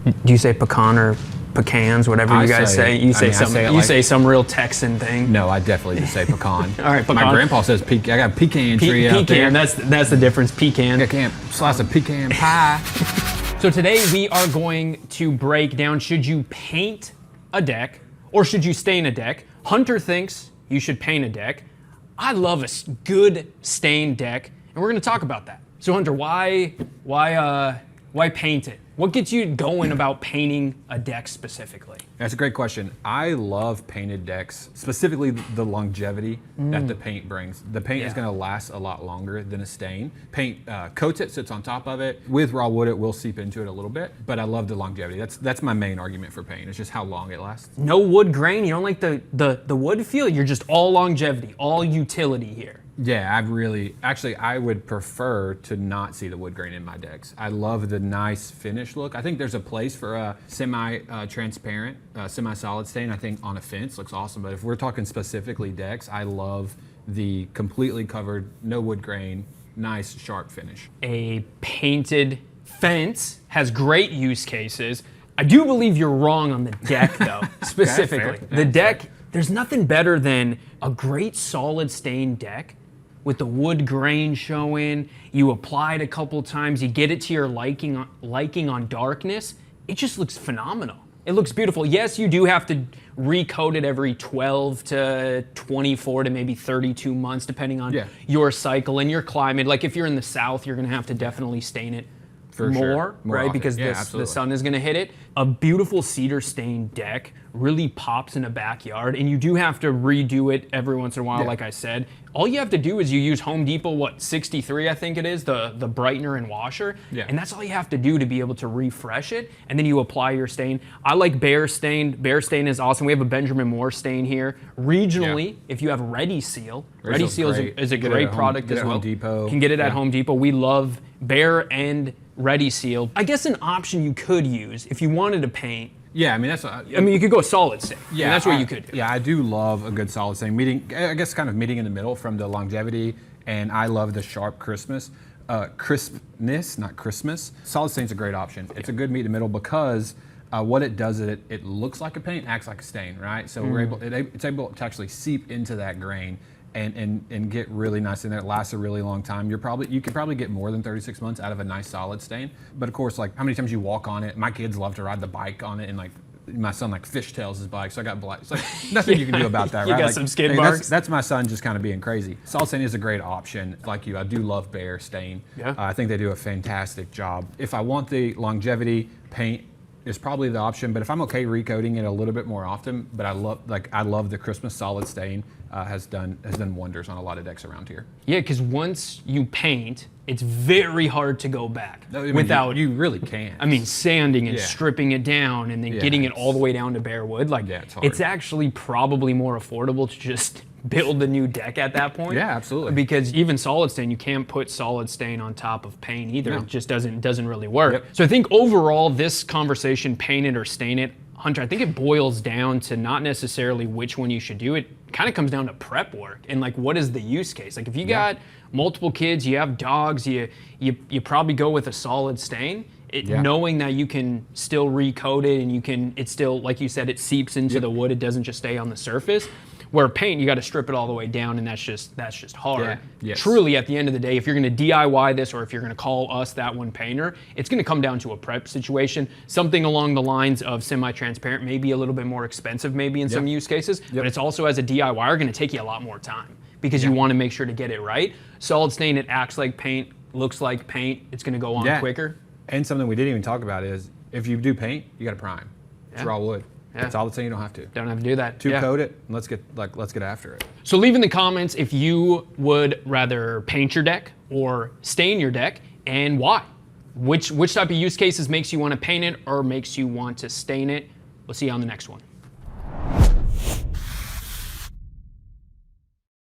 Do you say pecan or pecans, whatever you guys say? You say some real Texan thing. No, I definitely just say pecan. All right, pecan. My grandpa says pecan. I got a pecan tree out there. Pecan, that's the difference, pecan. I can't slice a pecan pie. So today we are going to break down, should you paint a deck or should you stain a deck? Hunter thinks you should paint a deck. I love a good stained deck, and we're gonna talk about that. So Hunter, why paint it? What gets you going about painting a deck specifically? That's a great question. I love painted decks, specifically the longevity that the paint brings. The paint is going to last a lot longer than a stain. Paint coats it, sits on top of it. With raw wood, it will seep into it a little bit, but I love the longevity. That's my main argument for paint. It's just how long it lasts. No wood grain? You don't like the wood feel? You're just all longevity, all utility here. Yeah, I would prefer to not see the wood grain in my decks. I love the nice finish look. I think there's a place for a semi-transparent, semi-solid stain. I think on a fence looks awesome, but if we're talking specifically decks, I love the completely covered, no wood grain, nice sharp finish. A painted fence has great use cases. I do believe you're wrong on the deck though, specifically. The deck, there's nothing better than a great solid stained deck with the wood grain showing. You apply it a couple times, you get it to your liking on darkness. It just looks phenomenal. It looks beautiful. Yes, you do have to recoat it every 12 to 24 to maybe 32 months, depending on your cycle and your climate. Like if you're in the South, you're gonna have to definitely stain it more, right? Often. Because the sun is gonna hit it. A beautiful cedar stained deck really pops in a backyard, and you do have to redo it every once in a while, like I said. All you have to do is you use Home Depot, 63 I think it is, the brightener and washer, and that's all you have to do to be able to refresh it, and then you apply your stain. I like Behr Stain. Behr Stain is awesome. We have a Benjamin Moore stain here. Regionally, if you have Ready Seal, Ready Seal is a great product as well. Home Depot. Can get it at Home Depot. We love Behr and Ready Seal. I guess an option you could use if you wanted to paint. Yeah, I mean you could go solid stain. Yeah, that's what you could do. Yeah, I do love a good solid stain. I guess kind of meeting in the middle from the longevity, and I love the sharp crispness, not Christmas. Solid stain's a great option. It's a good meet in the middle because what it does is it looks like a paint, acts like a stain, right? So it's able to actually seep into that grain and get really nice in there. It lasts a really long time. You could probably get more than 36 months out of a nice solid stain. But of course, like how many times you walk on it. My kids love to ride the bike on it, and like my son like fishtails his bike, so I got black. It's like nothing you can do about that, right? You got like, some skid marks. That's my son just kind of being crazy. Solid stain is a great option. Like you, I do love Behr Stain. Yeah. I think they do a fantastic job. If I want the longevity, paint is probably the option, but if I'm okay recoating it a little bit more often, but I love the Christmas solid stain, has done wonders on a lot of decks around here. Yeah, because once you paint, it's very hard to go back without. You really can't. I mean, sanding and stripping it down and then getting it all the way down to bare wood. Like, it's actually probably more affordable to just build a new deck at that point. Yeah, absolutely. Because even solid stain, you can't put solid stain on top of paint either. No. It just doesn't really work. So I think overall, this conversation, paint it or stain it, Hunter, I think it boils down to not necessarily which one you should do. It kind of comes down to prep work and like what is the use case. Like if you got multiple kids, you have dogs, you probably go with a solid stain. Knowing that you can still recoat it and it's still, like you said, it seeps into the wood. It doesn't just stay on the surface. Where paint, you got to strip it all the way down, and that's just hard. Yeah. Yes. Truly, at the end of the day, if you're going to DIY this, or if you're going to call us that one painter, it's going to come down to a prep situation. Something along the lines of semi-transparent, maybe a little bit more expensive, maybe in some use cases. But it's also, as a DIYer, going to take you a lot more time because you want to make sure to get it right. Solid stain, it acts like paint, looks like paint. It's going to go on quicker. And something we didn't even talk about is if you do paint, you got to prime. It's raw wood. That's all the thing. You don't have to. Don't have to do that. Coat it. And let's get after it. So leave in the comments if you would rather paint your deck or stain your deck, and why. Which type of use cases makes you want to paint it or makes you want to stain it? We'll see you on the next one.